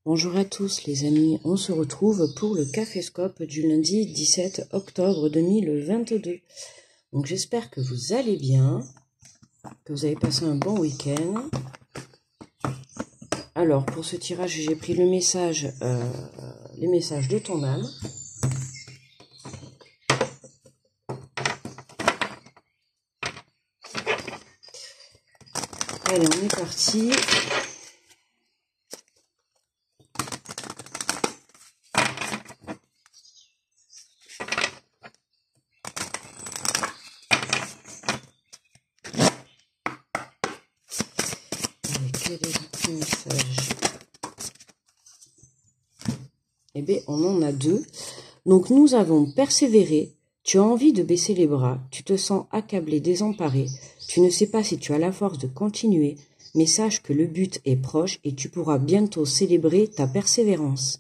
Bonjour à tous les amis, on se retrouve pour le Caféscope du lundi 17 octobre 2022. Donc j'espère que vous allez bien, que vous avez passé un bon week-end. Alors pour ce tirage, j'ai pris le message, les messages de ton âme. Allez, on est parti. Quel est le message? Eh bien, on en a deux. Donc, nous avons persévéré. Tu as envie de baisser les bras. Tu te sens accablé, désemparé. Tu ne sais pas si tu as la force de continuer. Mais sache que le but est proche et tu pourras bientôt célébrer ta persévérance.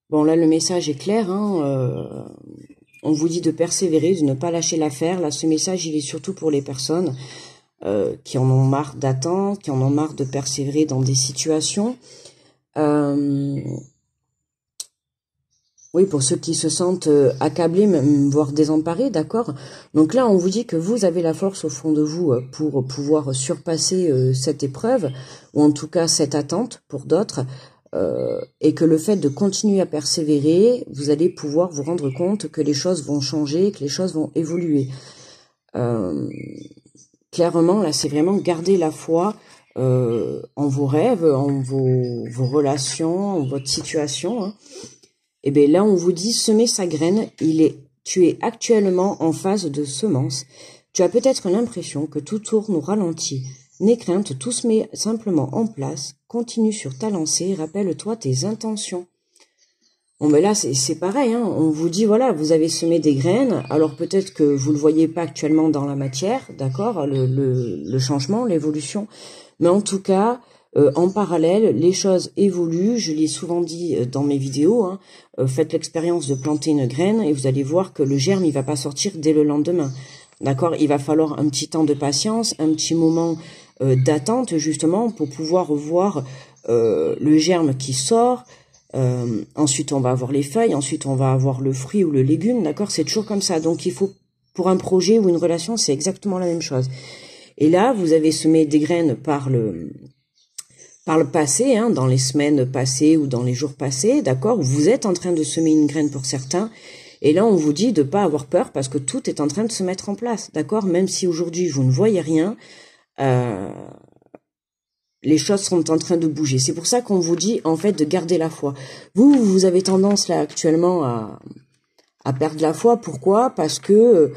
Bon, là, le message est clair. On vous dit de persévérer, de ne pas lâcher l'affaire. Là, ce message, il est surtout pour les personnes qui en ont marre d'attendre, qui en ont marre de persévérer dans des situations. Oui, pour ceux qui se sentent accablés, même, voire désemparés, d'accord. Donc là, on vous dit que vous avez la force au fond de vous pour pouvoir surpasser cette épreuve, ou en tout cas cette attente pour d'autres, et que le fait de continuer à persévérer, vous allez pouvoir vous rendre compte que les choses vont changer, que les choses vont évoluer. Clairement, là, c'est vraiment garder la foi en vos rêves, en vos relations, en votre situation. Et bien là, on vous dit, semer sa graine, tu es actuellement en phase de semence. Tu as peut-être l'impression que tout tourne au ralenti. N'aie crainte, tout se met simplement en place. Continue sur ta lancée, rappelle-toi tes intentions. Bon, ben là, c'est pareil, on vous dit, voilà, vous avez semé des graines, alors peut-être que vous ne le voyez pas actuellement dans la matière, d'accord, le changement, l'évolution, mais en tout cas, en parallèle, les choses évoluent, je l'ai souvent dit dans mes vidéos, faites l'expérience de planter une graine et vous allez voir que le germe, il va pas sortir dès le lendemain, d'accord, il va falloir un petit temps de patience, un petit moment d'attente, justement, pour pouvoir voir le germe qui sort. Ensuite on va avoir les feuilles, ensuite on va avoir le fruit ou le légume, d'accord, c'est toujours comme ça. Donc il faut, pour un projet ou une relation, c'est exactement la même chose. Et là, vous avez semé des graines par le passé, dans les semaines passées ou dans les jours passés, d'accord, vous êtes en train de semer une graine pour certains, et là on vous dit de pas avoir peur parce que tout est en train de se mettre en place, d'accord, même si aujourd'hui vous ne voyez rien, les choses sont en train de bouger. C'est pour ça qu'on vous dit, en fait, de garder la foi. Vous avez tendance, là, actuellement, à perdre la foi. Pourquoi? Parce que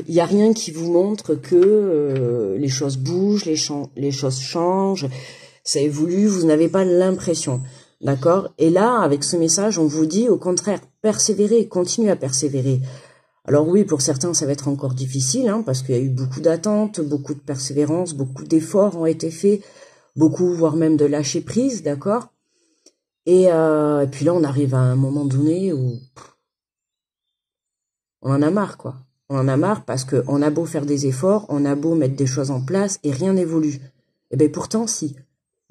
il n'y a rien qui vous montre que les choses bougent, les choses changent, ça évolue, vous n'avez pas l'impression. D'accord? Et là, avec ce message, on vous dit, au contraire, persévérez, continuez à persévérer. Alors oui, pour certains, ça va être encore difficile, parce qu'il y a eu beaucoup d'attentes, beaucoup de persévérance, beaucoup d'efforts ont été faits, beaucoup, voire même de lâcher prise, d'accord. Et puis là, on arrive à un moment donné où on en a marre, quoi. On en a marre parce qu'on a beau faire des efforts, on a beau mettre des choses en place et rien n'évolue. Et bien pourtant, si.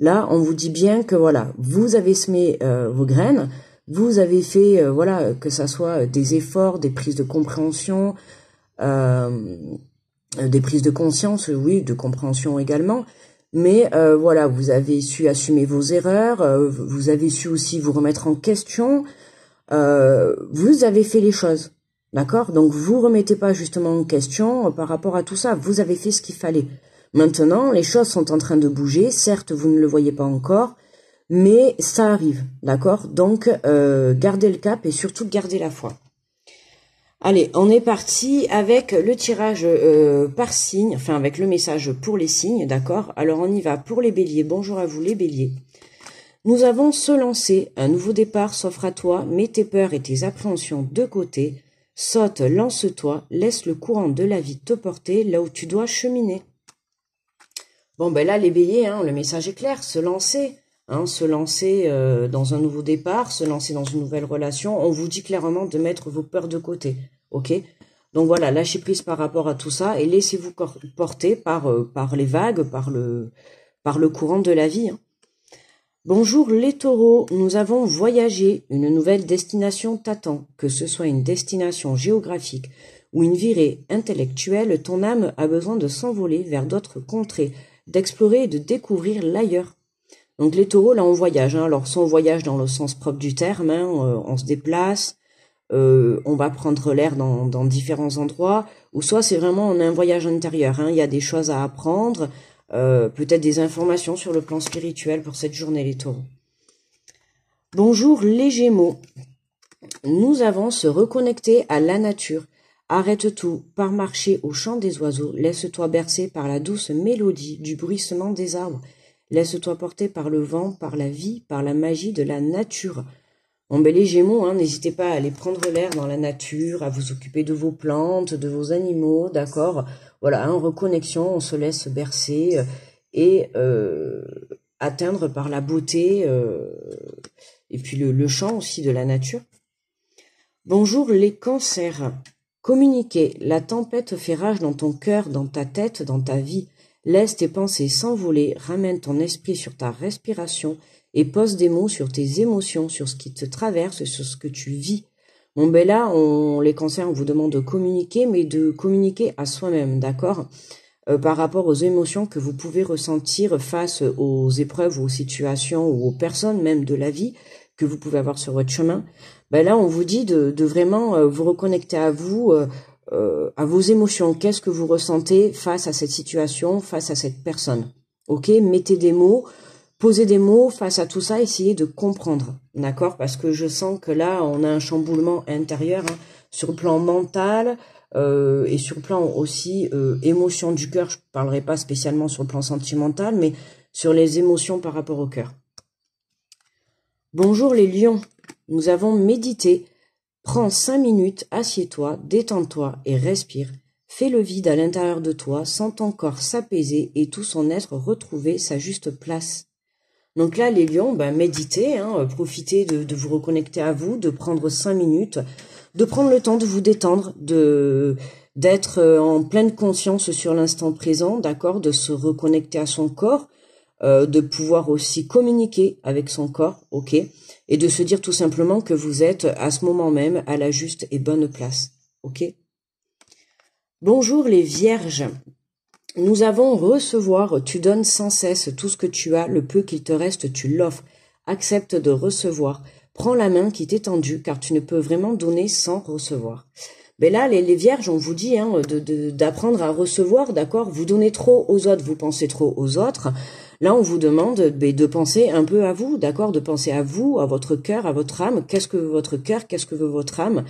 Là, on vous dit bien que voilà, vous avez semé vos graines, vous avez fait, voilà, que ça soit des efforts, des prises de compréhension, des prises de conscience, oui, de compréhension également. Mais voilà, vous avez su assumer vos erreurs, vous avez su aussi vous remettre en question, vous avez fait les choses, d'accord? Donc vous remettez pas justement en question par rapport à tout ça, vous avez fait ce qu'il fallait. Maintenant, les choses sont en train de bouger, certes vous ne le voyez pas encore, mais ça arrive, d'accord? Donc gardez le cap et surtout gardez la foi. Allez, on est parti avec le tirage par signe, enfin avec le message pour les signes, d'accord? Alors on y va pour les béliers. Bonjour à vous les béliers. Nous avons se lancer, un nouveau départ s'offre à toi, mets tes peurs et tes appréhensions de côté, saute, lance-toi, laisse le courant de la vie te porter là où tu dois cheminer. Bon ben là les béliers, le message est clair, se lancer. Se lancer dans un nouveau départ, se lancer dans une nouvelle relation, on vous dit clairement de mettre vos peurs de côté, ok? Donc voilà, lâchez prise par rapport à tout ça et laissez-vous porter par les vagues, par le courant de la vie. Bonjour les taureaux, nous avons voyagé, une nouvelle destination t'attend. Que ce soit une destination géographique ou une virée intellectuelle, ton âme a besoin de s'envoler vers d'autres contrées, d'explorer et de découvrir l'ailleurs. Donc les taureaux, là on voyage, hein. Alors soit on voyage dans le sens propre du terme, hein, on se déplace, on va prendre l'air dans différents endroits, ou soit c'est vraiment on a un voyage intérieur, hein. Il y a des choses à apprendre, peut-être des informations sur le plan spirituel pour cette journée les taureaux. Bonjour les gémeaux, nous avons se reconnecter à la nature. Arrête tout, pars marcher au chant des oiseaux, laisse-toi bercer par la douce mélodie du bruissement des arbres, laisse-toi porter par le vent, par la vie, par la magie de la nature. Bon, ben les Gémeaux, hein, n'hésitez pas à aller prendre l'air dans la nature, à vous occuper de vos plantes, de vos animaux, d'accord. Voilà, en reconnexion, on se laisse bercer et atteindre par la beauté et puis le chant aussi de la nature. Bonjour les cancers. Communiquez, la tempête fait rage dans ton cœur, dans ta tête, dans ta vie. Laisse tes pensées s'envoler, ramène ton esprit sur ta respiration et pose des mots sur tes émotions, sur ce qui te traverse, sur ce que tu vis. Bon ben là, les cancers, on vous demande de communiquer, mais de communiquer à soi-même, d'accord, par rapport aux émotions que vous pouvez ressentir face aux épreuves, aux situations ou aux personnes même de la vie que vous pouvez avoir sur votre chemin. Ben là, on vous dit de vraiment vous reconnecter à vous, à vos émotions. Qu'est-ce que vous ressentez face à cette situation, face à cette personne? Ok, mettez des mots, posez des mots face à tout ça, essayez de comprendre, d'accord? Parce que je sens que là, on a un chamboulement intérieur, hein, sur le plan mental et sur le plan aussi émotion du cœur. Je ne parlerai pas spécialement sur le plan sentimental, mais sur les émotions par rapport au cœur. Bonjour les lions, nous avons médité. Prends 5 minutes, assieds-toi, détends-toi et respire. Fais le vide à l'intérieur de toi, sens ton corps s'apaiser et tout son être retrouver sa juste place. Donc là, les lions, ben, méditez, hein, profitez de vous reconnecter à vous, de prendre 5 minutes, de prendre le temps de vous détendre, d'être en pleine conscience sur l'instant présent, d'accord, de se reconnecter à son corps, de pouvoir aussi communiquer avec son corps, ok, et de se dire tout simplement que vous êtes à ce moment même à la juste et bonne place, ok. Bonjour les vierges, nous avons recevoir, tu donnes sans cesse tout ce que tu as, le peu qu'il te reste, tu l'offres, accepte de recevoir, prends la main qui t'est tendue, car tu ne peux vraiment donner sans recevoir. Mais là, les vierges, on vous dit hein, d'apprendre à recevoir, d'accord, vous donnez trop aux autres, vous pensez trop aux autres. Là, on vous demande de penser un peu à vous, d'accord, de penser à vous, à votre cœur, à votre âme. Qu'est-ce que veut votre cœur, qu'est-ce que veut votre âme?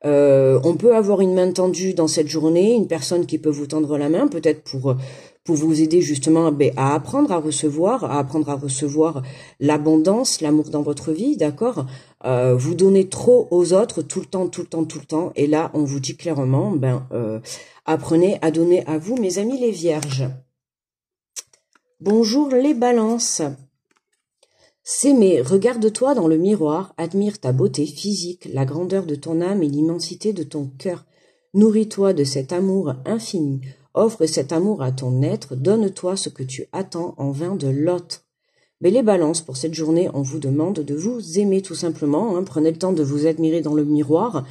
On peut avoir une main tendue dans cette journée, une personne qui peut vous tendre la main, peut-être pour vous aider justement à apprendre à recevoir l'abondance, l'amour dans votre vie, d'accord. Vous donnez trop aux autres tout le temps, et là, on vous dit clairement, apprenez à donner à vous, mes amis les vierges. Bonjour les balances. S'aimer, regarde-toi dans le miroir, admire ta beauté physique, la grandeur de ton âme et l'immensité de ton cœur. Nourris-toi de cet amour infini, offre cet amour à ton être, donne-toi ce que tu attends en vain de l'autre. Mais les balances, pour cette journée, on vous demande de vous aimer tout simplement, hein, prenez le temps de vous admirer dans le miroir.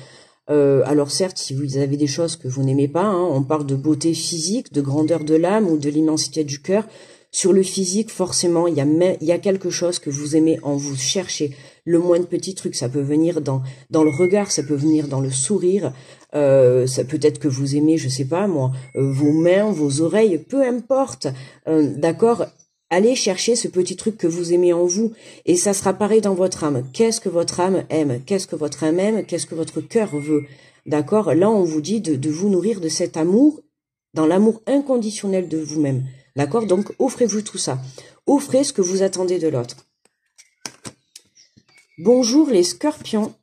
Alors certes, si vous avez des choses que vous n'aimez pas, hein, on parle de beauté physique, de grandeur de l'âme ou de l'immensité du cœur. Sur le physique, forcément, il y a quelque chose que vous aimez en vous, cherchez le moindre petit truc. Ça peut venir dans le regard, ça peut venir dans le sourire, ça peut être que vous aimez, je sais pas moi, vos mains, vos oreilles, peu importe, d'accord. Allez chercher ce petit truc que vous aimez en vous et ça sera pareil dans votre âme. Qu'est-ce que votre âme aime? Qu'est-ce que votre âme aime? Qu'est-ce que votre cœur veut? D'accord. Là, on vous dit de vous nourrir de cet amour, dans l'amour inconditionnel de vous-même. D'accord? Donc, offrez-vous tout ça. Offrez ce que vous attendez de l'autre. Bonjour les scorpions.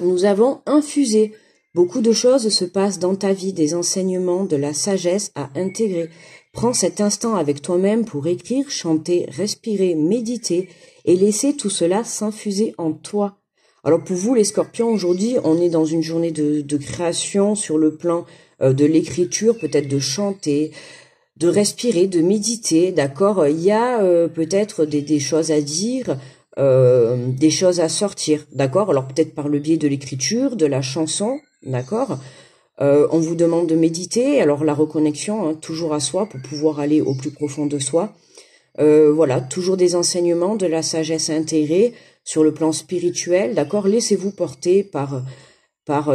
Nous avons infusé. Beaucoup de choses se passent dans ta vie, des enseignements, de la sagesse à intégrer. Prends cet instant avec toi-même pour écrire, chanter, respirer, méditer et laisser tout cela s'infuser en toi. Alors pour vous les scorpions, aujourd'hui, on est dans une journée de création sur le plan de l'écriture, peut-être de chanter, de respirer, de méditer, d'accord? Il y a peut-être des choses à dire, des choses à sortir, d'accord? Alors peut-être par le biais de l'écriture, de la chanson, d'accord? On vous demande de méditer, alors la reconnexion, hein, toujours à soi pour pouvoir aller au plus profond de soi. Voilà, toujours des enseignements, de la sagesse intégrée sur le plan spirituel, d'accord? Laissez-vous porter par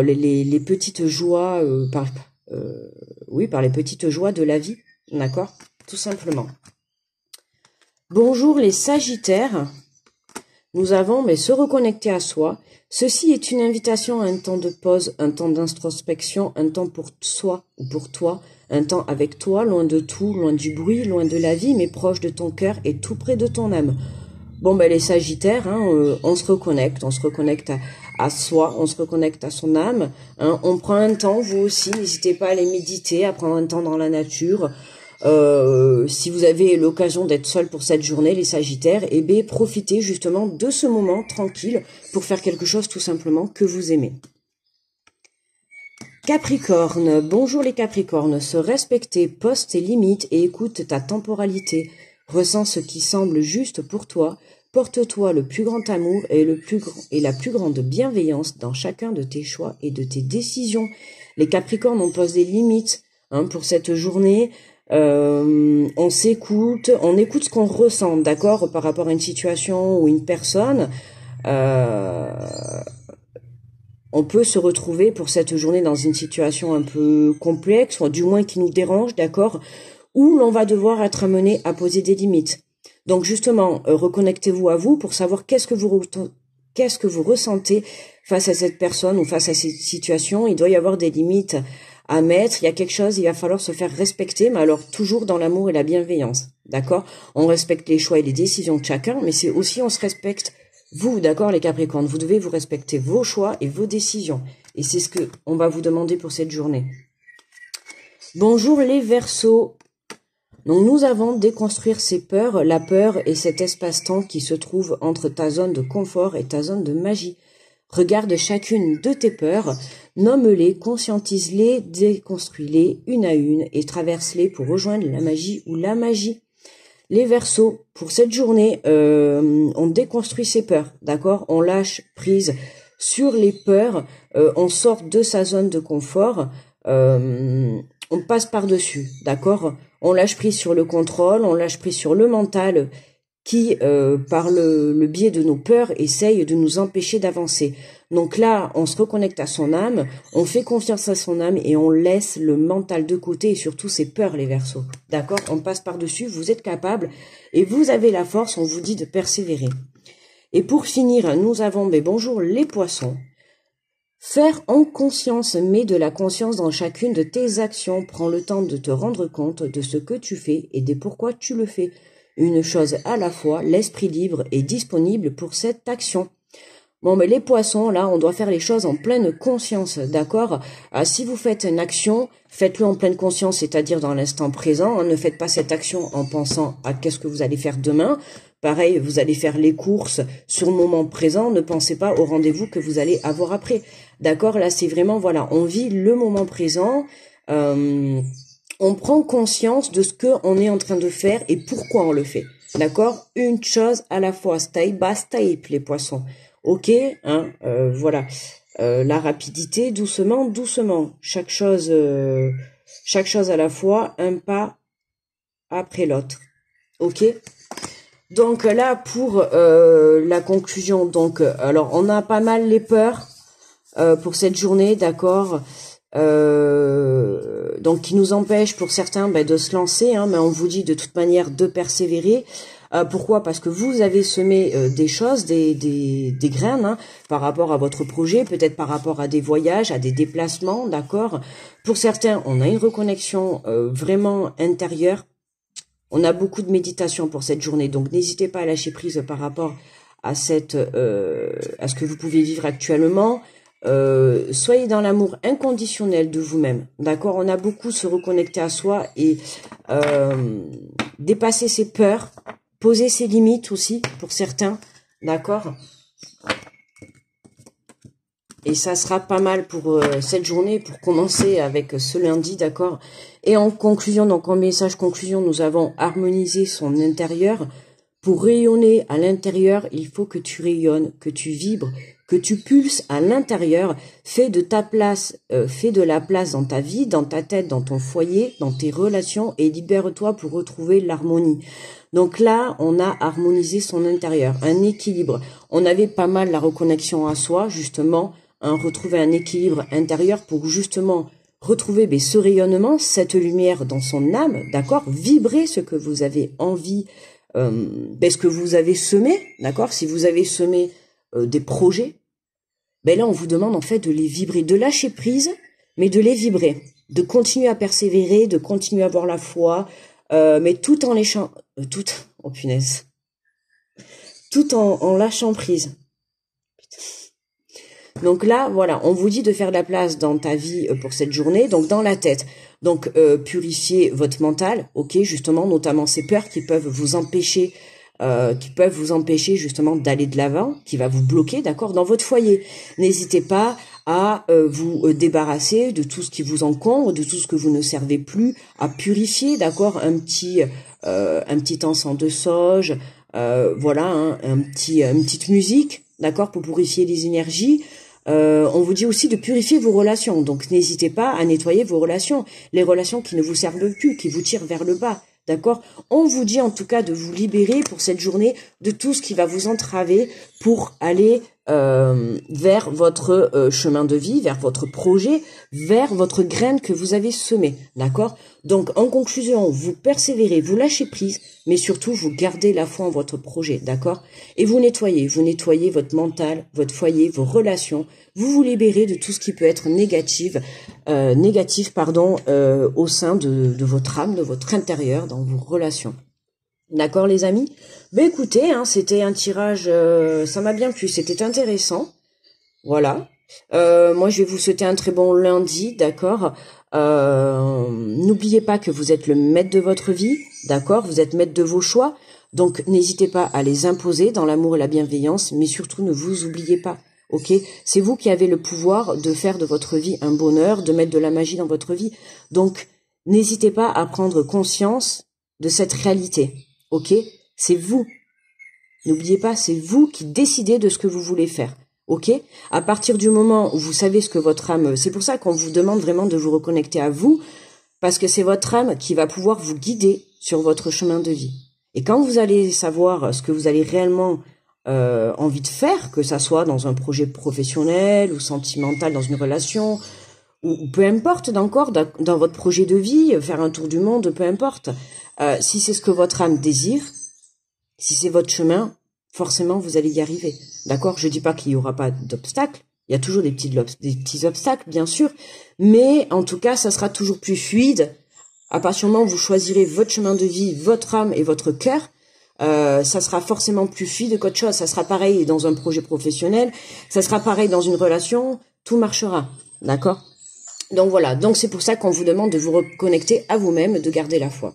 les petites joies, oui, par les petites joies de la vie, d'accord? Tout simplement. Bonjour les Sagittaires. Nous avons se reconnecter à soi. Ceci est une invitation à un temps de pause, un temps d'introspection, un temps pour soi ou pour toi, un temps avec toi, loin de tout, loin du bruit, loin de la vie, mais proche de ton cœur et tout près de ton âme. Bon, les Sagittaires, hein, on se reconnecte à soi, on se reconnecte à son âme. Hein, on prend un temps, vous aussi, n'hésitez pas à aller méditer, à prendre un temps dans la nature. Si vous avez l'occasion d'être seul pour cette journée, les Sagittaires, profitez justement de ce moment tranquille pour faire quelque chose tout simplement que vous aimez. Capricorne, bonjour les Capricornes, se respecter, poste tes limites et écoute ta temporalité. Ressens ce qui semble juste pour toi, porte-toi le plus grand amour et la plus grande bienveillance dans chacun de tes choix et de tes décisions. Les Capricornes, on pose des limites pour cette journée. On s'écoute, on écoute ce qu'on ressent, d'accord, par rapport à une situation ou une personne. On peut se retrouver pour cette journée dans une situation un peu complexe, ou du moins qui nous dérange, d'accord, où l'on va devoir être amené à poser des limites. Donc justement, reconnectez-vous à vous pour savoir qu'est-ce que vous ressentez face à cette personne ou face à cette situation. Il doit y avoir des limites à mettre, il y a quelque chose, il va falloir se faire respecter, mais alors toujours dans l'amour et la bienveillance, d'accord? On respecte les choix et les décisions de chacun, mais c'est aussi on se respecte vous, d'accord les Capricornes, vous devez vous respecter vos choix et vos décisions. Et c'est ce que on va vous demander pour cette journée. Bonjour les Verseaux. Donc nous avons déconstruire ces peurs. La peur est cet espace-temps qui se trouve entre ta zone de confort et ta zone de magie. Regarde chacune de tes peurs, nomme-les, conscientise-les, déconstruis-les une à une et traverse-les pour rejoindre la magie ou la magie. Les Verseaux, pour cette journée, on déconstruit ses peurs, d'accord? On lâche prise sur les peurs, on sort de sa zone de confort, on passe par-dessus, d'accord? On lâche prise sur le contrôle, on lâche prise sur le mental qui, par le biais de nos peurs, essaye de nous empêcher d'avancer. Donc là, on se reconnecte à son âme, on fait confiance à son âme et on laisse le mental de côté et surtout ses peurs, les Verseaux. D'accord? On passe par-dessus, vous êtes capables et vous avez la force, on vous dit de persévérer. Et pour finir, nous avons, bonjour les Poissons. Faire en conscience, mets de la conscience dans chacune de tes actions, prends le temps de te rendre compte de ce que tu fais et de pourquoi tu le fais. Une chose à la fois, l'esprit libre est disponible pour cette action. Bon, les Poissons, là, on doit faire les choses en pleine conscience, d'accord? Si vous faites une action, faites-le en pleine conscience, c'est-à-dire dans l'instant présent. Ne faites pas cette action en pensant à qu'est-ce que vous allez faire demain. Pareil, vous allez faire les courses sur le moment présent. Ne pensez pas au rendez-vous que vous allez avoir après. D'accord? Là, c'est vraiment, voilà, on vit le moment présent. On prend conscience de ce qu'on est en train de faire et pourquoi on le fait. D'accord? Une chose à la fois. Step by step, les Poissons. Ok, voilà. La rapidité, doucement, doucement. Chaque chose à la fois, un pas après l'autre. Ok. Donc là, pour la conclusion, donc, alors on a pas mal les peurs pour cette journée, d'accord. Donc qui nous empêchent pour certains de se lancer, mais on vous dit de toute manière de persévérer. Pourquoi? Parce que vous avez semé des choses, des graines par rapport à votre projet, peut-être par rapport à des voyages, à des déplacements, d'accord. Pour certains, on a une reconnexion vraiment intérieure. On a beaucoup de méditation pour cette journée, donc n'hésitez pas à lâcher prise par rapport à ce que vous pouvez vivre actuellement. Soyez dans l'amour inconditionnel de vous-même, d'accord? On a beaucoup se reconnecter à soi et dépasser ses peurs, poser ses limites aussi pour certains, d'accord? Et ça sera pas mal pour cette journée, pour commencer avec ce lundi, d'accord? Et en conclusion, donc en message conclusion, nous avons harmonisé son intérieur. Pour rayonner à l'intérieur, il faut que tu rayonnes, que tu vibres, que tu pulses à l'intérieur. Fais de la place dans ta vie, dans ta tête, dans ton foyer, dans tes relations et libère-toi pour retrouver l'harmonie. Donc là, on a harmonisé son intérieur, un équilibre. On avait pas mal la reconnexion à soi, justement, retrouver un équilibre intérieur pour justement retrouver ce rayonnement, cette lumière dans son âme, d'accord? Vibrer ce que vous avez envie, ce que vous avez semé, d'accord? Si vous avez semé des projets, là on vous demande en fait de les vibrer, de lâcher prise, mais de les vibrer, de continuer à persévérer, de continuer à avoir la foi, mais tout en lâchant, oh punaise, tout en lâchant prise. Donc là, voilà, on vous dit de faire de la place dans ta vie pour cette journée, donc dans la tête. Donc purifier votre mental, ok, justement, notamment ces peurs qui peuvent vous empêcher, justement d'aller de l'avant, qui va vous bloquer, d'accord, dans votre foyer. N'hésitez pas à vous débarrasser de tout ce qui vous encombre, de tout ce que vous ne servez plus, à purifier, d'accord, un petit encens de sauge, voilà, hein, une petite musique, d'accord, pour purifier les énergies. On vous dit aussi de purifier vos relations, donc n'hésitez pas à nettoyer vos relations, les relations qui ne vous servent plus, qui vous tirent vers le bas, d'accord? On vous dit en tout cas de vous libérer pour cette journée de tout ce qui va vous entraver pour aller vers votre chemin de vie, vers votre projet, vers votre graine que vous avez semée, d'accord? Donc en conclusion, vous persévérez, vous lâchez prise, mais surtout vous gardez la foi en votre projet, d'accord? Et vous nettoyez votre mental, votre foyer, vos relations, vous vous libérez de tout ce qui peut être négatif, au sein de votre âme, de votre intérieur, dans vos relations. D'accord les amis? Écoutez, hein, c'était un tirage, ça m'a bien plu, c'était intéressant. Voilà. Moi je vais vous souhaiter un très bon lundi, d'accord? N'oubliez pas que vous êtes le maître de votre vie, d'accord? Vous êtes maître de vos choix, donc n'hésitez pas à les imposer dans l'amour et la bienveillance, mais surtout ne vous oubliez pas. Ok, c'est vous qui avez le pouvoir de faire de votre vie un bonheur, de mettre de la magie dans votre vie. Donc, n'hésitez pas à prendre conscience de cette réalité. Ok, c'est vous. N'oubliez pas, c'est vous qui décidez de ce que vous voulez faire. Ok, à partir du moment où vous savez ce que votre âme, c'est pour ça qu'on vous demande vraiment de vous reconnecter à vous, parce que c'est votre âme qui va pouvoir vous guider sur votre chemin de vie. Et quand vous allez savoir ce que vous allez réellement envie de faire, que ça soit dans un projet professionnel ou sentimental, dans une relation, ou peu importe encore, dans votre projet de vie, faire un tour du monde, peu importe. Si c'est ce que votre âme désire, si c'est votre chemin, forcément vous allez y arriver. D'accord? Je dis pas qu'il y aura pas d'obstacles, il y a toujours des petits obstacles, bien sûr, mais en tout cas, ça sera toujours plus fluide. À partir du moment où vous choisirez votre chemin de vie, votre âme et votre cœur, ça sera forcément plus fluide qu'autre chose. Ça sera pareil dans un projet professionnel, ça sera pareil dans une relation, tout marchera, d'accord? Donc voilà, donc c'est pour ça qu'on vous demande de vous reconnecter à vous-même, de garder la foi.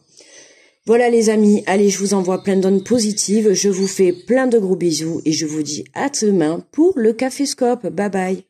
Voilà les amis, allez, je vous envoie plein d'ondes positives, je vous fais plein de gros bisous et je vous dis à demain pour le Caféscope. Bye bye.